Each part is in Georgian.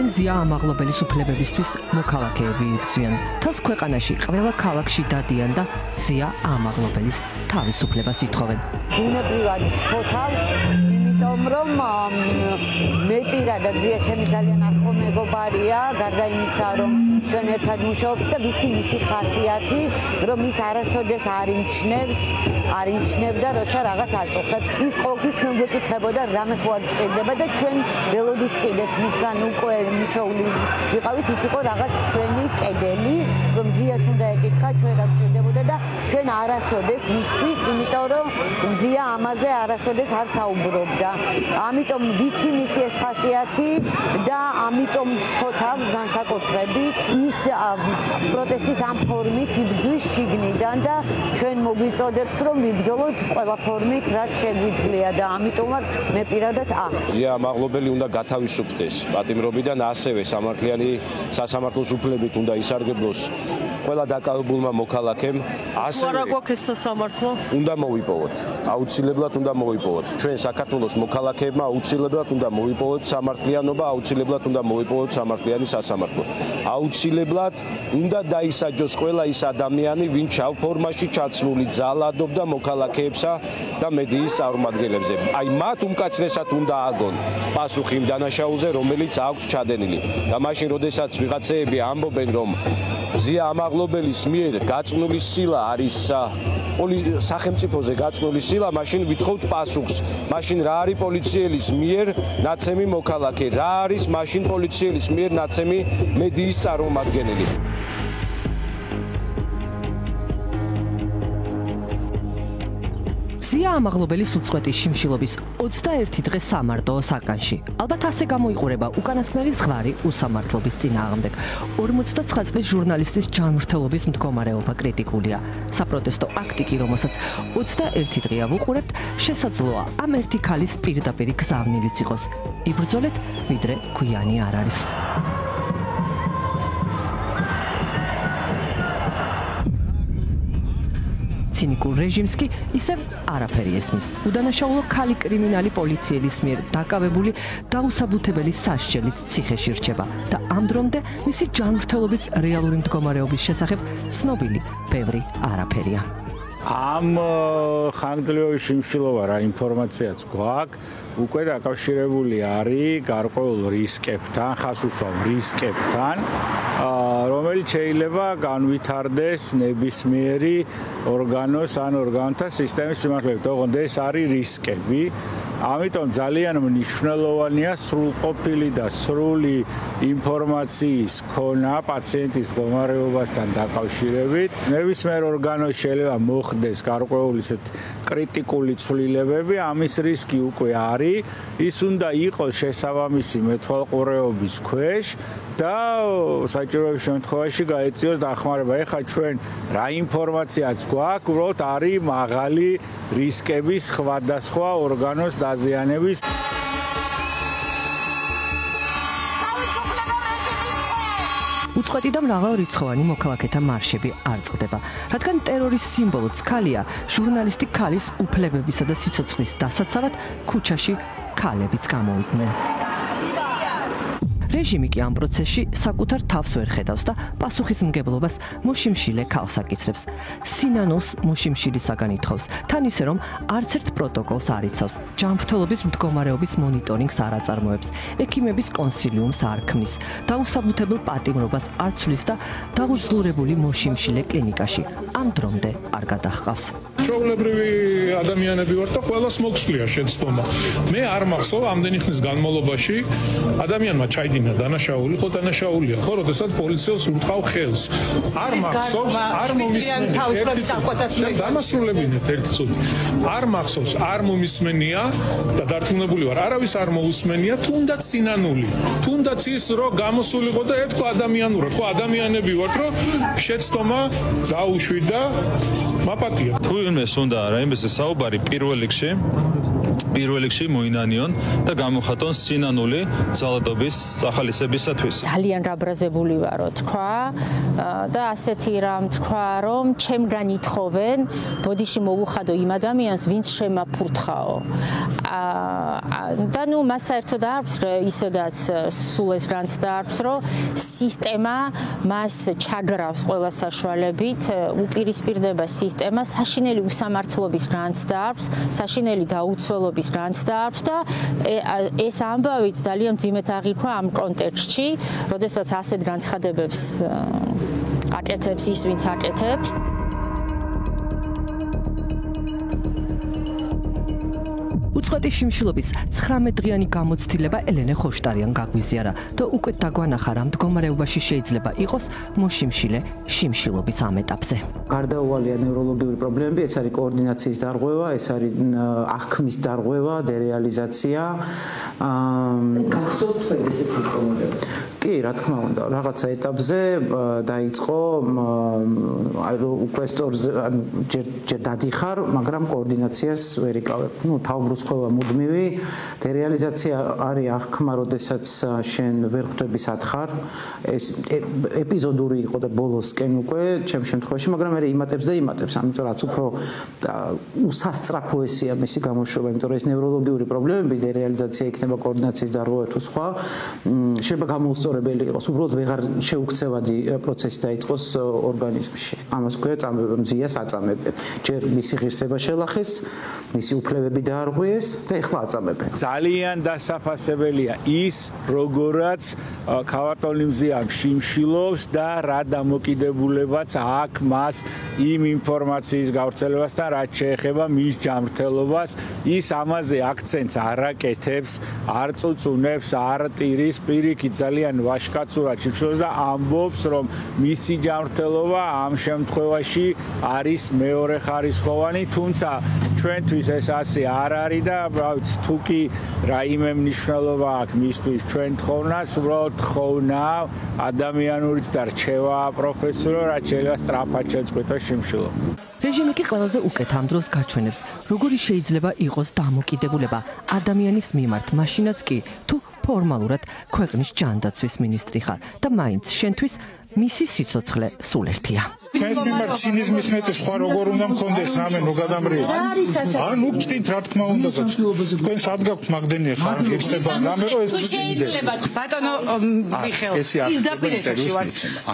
დღემდე მზია ამაღლობელის უფლებებისთვის მოქალაქეები იბრძვიან. თავს ქვეყანაში ყველა ქალაქში დადიან და მზია ამაღლობელის თავისუფლებას ითხოვენ. ბუნებრივად შფოთავს, იმიტომ რომ მე პირადად ზია ჩემი ძალიან ახლო მეგობარია, გარდა იმისა, რომ ჩვენ ერთად მუშაობთ და ვიცი მისი ხასიათი, რომ ის არასოდეს არ იმჩნევდა, როცა რაღაც აწუხებს. ის ყოველთვის ჩვენ გვეკითხებოდა, რამე ხო არ გჭირდება და ჩვენ ველოდით კიდეც მისგან უკვე მიჩვეული ვიყავით, ის იყო რაღაც ჩვენი კედელი, რომ ზიას უნდა ეკითხა, ჩვენ რა გჭირდებოდა და ჩვენ არასოდეს მისთვის, იმიტომ რომ ზია ამაზე არასოდეს არ საუბრობდა. ამიტომ ვიცი მისი ეს ხასიათი და ამიტომ შფოთავ განსაკუთრებით ის პროტესტის ამ ფორმით იბრძვის შიგნიდან და ჩვენ მოგვიწოდებს რომ ვიბრძოლოთ ყველა ფორმით რაც შეგვიძლია და ამიტომ მე პირადად ზია ამაღლობელი უნდა გათავისუფლდეს პატიმრობიდან, ასევე სამართლიანი სასამართლოს უფლებით უნდა ისარგებლოს ყველა დაკავებულმა მოქალაქემ, ასევე არა გვაქვს სასამართლო უნდა მოვიპოვოთ, აუცილებლად უნდა მოვიპოვოთ. ჩვენ საქართველოს მოქალაქეებმა აუცილებლად უნდა მოვიპოვოთ სამართლიანობა, აუცილებლად უნდა მოვიპოვოთ სამართლიანი სასამართლო. აუცილებლად უნდა დაისაჯოს ყველა ის ადამიანი, ვინც ჩავფორმაში ჩაცმული ძალადობდა მოქალაქეებსა და მედიის წარმომადგენლებზე. აი მათ უმკაცრესად უნდა აგონ პასუხი იმ დანაშაულზე, რომელიც აქვთ ჩადენილი. და მაშინ, როდესაც ვიღაცეები ამბობენ, რომ ზია ამაღლობელის მიერ გაწნული სილა არის სახელმწიფოზე გაწნული სილა, მაშინ ვითხოვთ პასუხს. მაშინ რა არის პოლიციელის მიერ ნაცემი მოქალაქე? რა არის მაშინ პოლიციელის მიერ ნაცემი მედიის წარმომადგენელი? მზია ამაღლობელის უწყვეტის შიმშილობის 21 დღე სამარტოო საკანში. ალბათ ასე გამოიყურება უკანასკნელი ზღვარი უსამართლობის წინააღმდეგ. 49 წლის ჟურნალისტის ჯანმრთელობის მდგომარეობა კრიტიკულია. საპროტესტო აქტი კი, რომელსაც 21 დღეა ვუყურებთ, შესაძლოა ამ ერთი ქალის პირდაპირი გზავნილიც იყოს. იბრძოლეთ, ვიდრე გვიანი არ არის. ცინიკურ რეჟიმს კი ისევ არაფერი ესმის. უდანაშაულო ქალი კრიმინალი პოლიციელის მიერ დაკავებული დაუსაბუთებელი სასჯელით ციხეში რჩება და ამ დრომდე მისი ჯანმრთელობის რეალური მდგომარეობის შესახებ ცნობილი ბევრი არაფერია. ამ ხანგრძლივი შიმშილობა რა ინფორმაციაც გვაქვს, უკვე დაკავშირებული არის გარკვეულ რისკებთან, ხას უსვამ რისკებთან, რომელიც შეიძლება განვითარდეს ნებისმიერი ორგანოს ან ორგანოთა სისტემის სიმართლეებით. ოღონდ ეს არის რისკები. ამიტომ ძალიან მნიშვნელოვანია სრულყოფილი და სრული ინფორმაციის ქონა პაციენტის მდგომარეობასთან დაკავშირებით. ნებისმიერ ორგანოს შეიძლება მოხდეს გარკვეული კრიტიკული ცვლილებები, ამის რისკი უკვე არის. ის უნდა იყოს შესაბამისი მეთვალყურეობის ქვეშ და საჭიროების შემთხვევაში გაეწიოს დახმარება. ეხლა ჩვენ რა ინფორმაციაც გვაქვს, უბრალოდ არის მაღალი რისკების სხვადასხვა ორგანოს დაზიანების. უწყვეტი და მრავალრიცხოვანი მოქალაქეთა მარშები არ წყდება, რადგან ტერორის სიმბოლოც ქალია, ჟურნალისტი ქალის უფლებებისა და სიცოცხლის დასაცავად ქუჩაში ქალებიც გამოვიდნენ. რეჟიმი კი ამ პროცესში საკუთარ თავს ვერ ხედავს და პასუხისმგებლობას მოშიმშილე ქალს აკისრებს. სინანულს მოშიმშილისაგან ითხოვს, თან ისე რომ არც ერთ პროტოკოლს არ იცავს, ჯანმრთელობის მდგომარეობის მონიტორინგს არ აწარმოებს, ექიმების კონსილიუმს არ ქმნის, დაუსაბუთებელ პატიმრობას არ ცვლის და დაუძლურებული მოშიმშილე კლინიკაში ამ დრომდე არ გადაჰყავს. ჩვეულებრივი ადამიანები ვართ და ყველას მოგვსვლია შეცდომა. მე არ მახსოვ ამდენი ხნის განმავლობაში ადამიანმა ჩაიდინა დანაშაული, ხო დანაშაულია, ხო, როდესაც პოლიციელს უთყავ ხელს. არ მახსოვს, არ მომისმენია. დამასრულებინეთ ერთი წუთი. არ მახსოვს, არ მომისმენია და დარწმუნებული ვარ, არავის არ მოусმენია, თუნდაც სინანული. თუნდაც ის რომ გამოსულიყო და ეთქვა ადამიანურად, ხო, ადამიანები ვართ, რომ შეცდომა დაუშვიდა. მაპატია. თუ იმეს უნდა რა იმის საუბარი პირველ რიგში პირველ რიგში მოინანიონ და გამოხატონ სინანული ძალადობის სახალისებისათვის. ძალიან დაბრაზებული ვარო თქვა და ასეთი რამ თქვა, რომ ჩემგან ითხოვენ ბოდიში მოვუხადო იმ ადამიანს, ვინც შემაფურთხაო. და ნუ მას საერთოდ აქვს ისედაც სულ ეს განც დაარქვს, რომ სისტემა მას ჩაგრავს ყველა საშუალებით, უპირისპირდება სისტემა, საშინელი უსამართლობის განც დაარქვს, საშინელი დაუცველობის განც დაარქვს და ეს ამბავიც ძალიან მძიმედ აღიქვა ამ კონტექსტში, როდესაც ასეთ განცხადებებს აკეთებს ის, ვინც აკეთებს. უწყვეტი შიმშილობის 19-დღიანი გამოცდილება ელენე ხოშტარიან გაგვიზიარა და უკვე დაგვანახა რა მდგომარეობაში შეიძლება იყოს მოშიმშილე შიმშილობის ამ ეტაპზე. გარდაუვალია ნევროლოგიური პრობლემები, ეს არის კოორდინაციის დარღვევა, ეს არის აღქმის დარღვევა, დერეალიზაცია. გახსოვთ თქვენ ეს სիմპტომები? კი, რა თქმა უნდა, რაღაცა ეტაპზე დაიწყო უკვე სწორზე ჯერ დადიხარ, მაგრამ კოორდინაციას ვერ იკავებ. ნუ თავბრუსხვევა მუდმივი, დერეალიზაცია არის აღქმა, როდესაც შენ ვერ ხვდები სათხარ. ეს ეპიზოდური იყო და ბოლოსკენ უკვე ჩემს შემთხვევაში, მაგრამ მე იმატებს და იმატებს, ამიტომ რაც უფრო უსასწრაფოესია მისი გამოშვება, იმიტომ რომ ეს ნევროლოგიური პრობლემები, დერეალიზაცია იქნება კოორდინაციის დარღვევა თუ სხვა, შეიძლება გამოუსწორებელი იყოს, უბრალოდ ვეღარ შეუქცევადი პროცესი დაიწყოს ორგანიზმში. ამას ქვია მზიას აწამებენ. ჯერ მისი ღირსება შელახეს, მისი უფლებები დაარღვიეს და ეხლა აწამებენ. ძალიან დასაფასებელია ის, როგორაც ქავატონი მზია შიმშილობს და რა დამოკიდებულებაც აქვს მას იმ ინფორმაციის გავრცელებასთან, რაც შეეხება მის ჯანმრთელობას. ის ამაზე აქცენტს არ აკეთებს, არ წუწუნებს, არ ტირის, პირიქით ძალიან ვაშკაცურად შიმშილობს და ამბობს, რომ მისი ჯანმრთელობა ამ შემთხვევაში არის მეორე ხარისხოვანი, თუმცა ჩვენთვის ეს ასე არ არის და თუ კი რაიმე მნიშვნელობა აქვს მისთვის ჩვენ თხოვნას, უბრალოდ თხოვნა ადამიანურიც და რჩევა პროფესიო, რაც შეიძლება სწრაფად შეწყვიტოს შიმშილობა. რეჟიმი კი ყველაზე უკეთ ამ დროს გაჩვენებს, როგორი შეიძლება იყოს დამოკიდებულება ადამიანის მიმართ, მაშინაც კი თუ ფორმალურად ქვეყნის ჯანდაცვის მინისტრი ხარ და მაინც შენთვის მისი სიცოცხლე სულ ერთია. ჩვენს მიმართ ცინიზმის მეტი სხვა როგორ უნდა მქონდეს რამე ნუ გადამრიეთ. ან უწყით რა თქმა უნდა თქვენ სად გაქვთ მაგდენი ხარ ღირსება რამე რომ ეს შეიძლება ბატონო მიხეილ პირდაპირ ვარ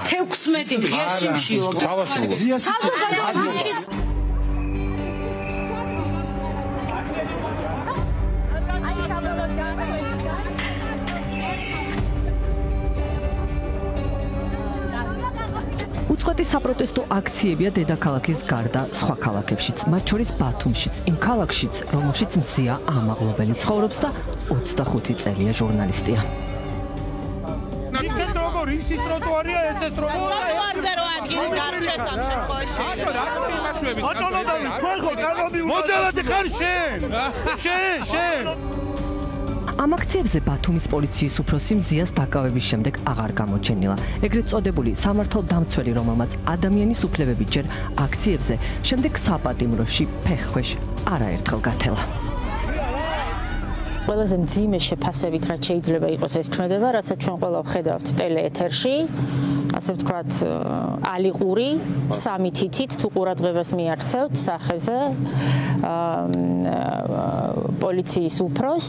16 დღე შიმშილობ. უწყვეტი საპროტესტო აქციებია დედაქალაქის გარდა სხვა ქალაქებშიც, მათ შორის ბათუმშიც, იმ ქალაქშიც, რომელშიც მზია ამაღლობელი ცხოვრობს და 25 წელია ჟურნალისტია. იქეთ როგორ ისის ტროტუარია, ესეს ტროტუარია. ტროტუარზე რო ადგილი დარჩეს ამ შემთხვევაში. რატო იმასვები? თქვენ ხო კანონი მოძალადი ხარ შენ? შენ ამ აქციებზე ბათუმის პოლიციის უფროსი მზიას დაკავების შემდეგ აღარ გამოჩენილა. ეგრეთ წოდებული სამართალდამცველი, რომელმაც ადამიანის უფლებები ჯერ აქციებზე, შემდეგ საპატიმროში ფეხქვეშ არაერთხელ გათელა. ყველაზე მძიმე შეფასებით რაც შეიძლება იყოს ეს ქმედება, რასაც ჩვენ ყველა ვხედავთ ტელეეთერში, ასე ვთქვათ, ალიყური, სამი თითით თუ ყურადღებას მიაქცევთ სახეზე პოლიციის უფროს,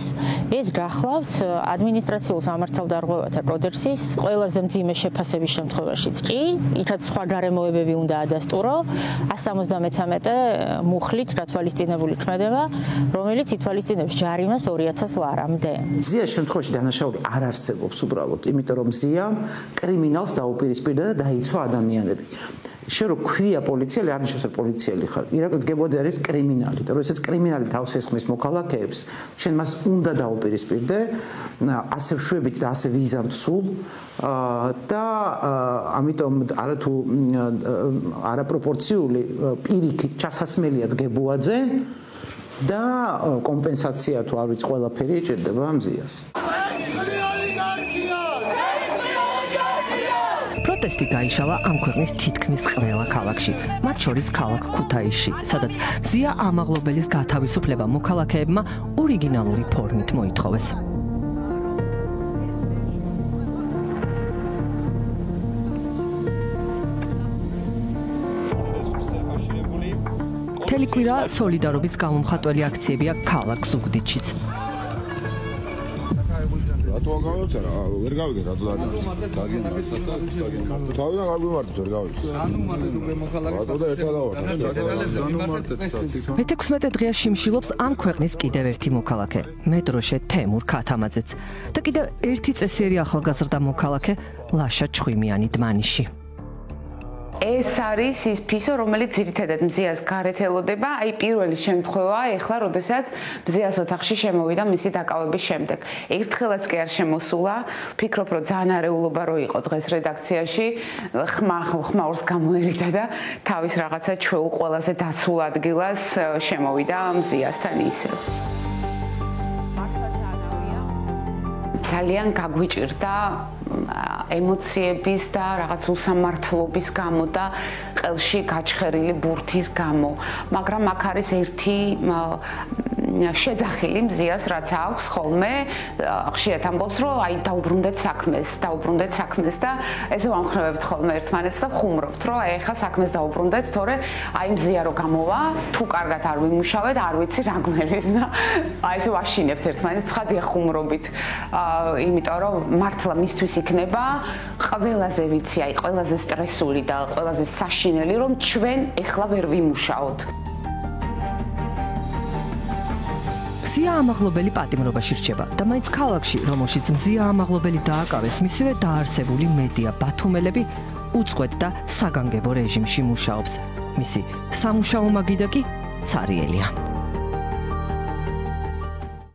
ეს გახლავთ ადმინისტრაციულ სამართალდარღვევათა კოდექსის ყველაზე მძიმე შეფასების შემთხვევაშიც კი, იქაც სხვა გარემოებები უნდა ადასტურო, 173 მუხლით გათვალისწინებული ქმედება, რომელიც ითვალისწინებს ჯარიმას 2000 ლარამდე. მზიას შემთხვევაში დანაშაული არ არსებობს უბრალოდ, იმიტომ რომ მზია კრიმინალს დაუპირისპირდა და დაიცვა ადამიანები. შენ რო ქვია პოლიციელი, არ ნიშნავს რომ პოლიციელი ხარ. ირაკლი გებოძე არის კრიმინალი და როდესაც კრიმინალი თავს ესხმის მოქალაქეებს, შენ მას უნდა დაუპირისპირდე, ასე შვებით და ასე ვიზამთ სულ და ამიტომ არათუ არაპროპორციული პირიქით ჩასასმელია გებოძე და კომპენსაცია თუ არ ვიცი ყველაფერი ეჭირდება მზიას. პროტესტი გაიშალა ამ ქვეყნის თითქმის ყველა ქალაქში, მათ შორის ქალაქ ქუთაისში, სადაც მზია ამაღლობელის გათავისუფლება მოქალაქეებმა ორიგინალური ფორმით მოითხოვეს. თელიკვირა სოლიდარობის გამომხატველი აქციებია ქალაქ ზუგდიდშიც. რატო გავიგეთ რა ვერ გავიგეთ რატო თავიდან არ გვიმართეთ ვერ გავიგეთ რატო და ერთად დავარ მე-16 დღეა შიმშილობს ამ ქვეყნის კიდევ ერთი მოქალაქე მეტროშე თემურ ქათამაძეც და კიდევ ერთი წესიერი ახალგაზრდა მოქალაქე ლაშა ჩხვიმიანი დმანიში. ეს არის ის ფისო, რომელიც ძირითადად მზიას გარეთ ელოდება, აი პირველი შემთხვევაა ეხლა, როდესაც მზიას ოთახში შემოვიდა მისი დაკავების შემდეგ. ერთხელაც კი არ შემოსულა, ვფიქრობ, რომ ძალიან არეულობა რო იყო დღეს რედაქციაში, ხმაურს გამოერიდა და თავის რაღაცა ჩვეულ ყველაზე დაცულ ადგილას შემოვიდა მზიასთან ისევ. ძალიან გაგვიჭირდა ემოციების და რაღაც უსამართლობის გამო და ყელში გაჩხერილი ბურთის გამო, მაგრამ აქ არის ერთი შეძახილი მზიას, რაც აქვს ხოლმე, ხშირად ამბობს, რომ აი დაუბრუნდეთ საქმეს და ესე ვამხრევებთ ხოლმე ერთმანეთს და ხუმრობთ, რომ აი ახლა საქმეს დაუბრუნდეთ, თორე აი მზია რო გამოვა, თუ კარგად არ ვიმუშავეთ, არ ვიცი რა გმერის და აი ესე ვაშინებთ ერთმანეთს, ცხადია ხუმრობით. იმიტომ რომ მართლა მისთვის იქნება ყველაზე ვიცი, აი ყველაზე სტრესული და ყველაზე საშინელი, რომ ჩვენ ეხლა ვერ ვიმუშაოთ. მზია ამაღლობელი პატიმრობაში რჩება და მაინც ქალაქში, რომელშიც მზია ამაღლობელი დააკავეს, მისივე დაარსებული მედია ბათუმელები უწყვეტ და საგანგებო რეჟიმში მუშაობს. მისი სამუშაო მაგიდა კი ცარიელია.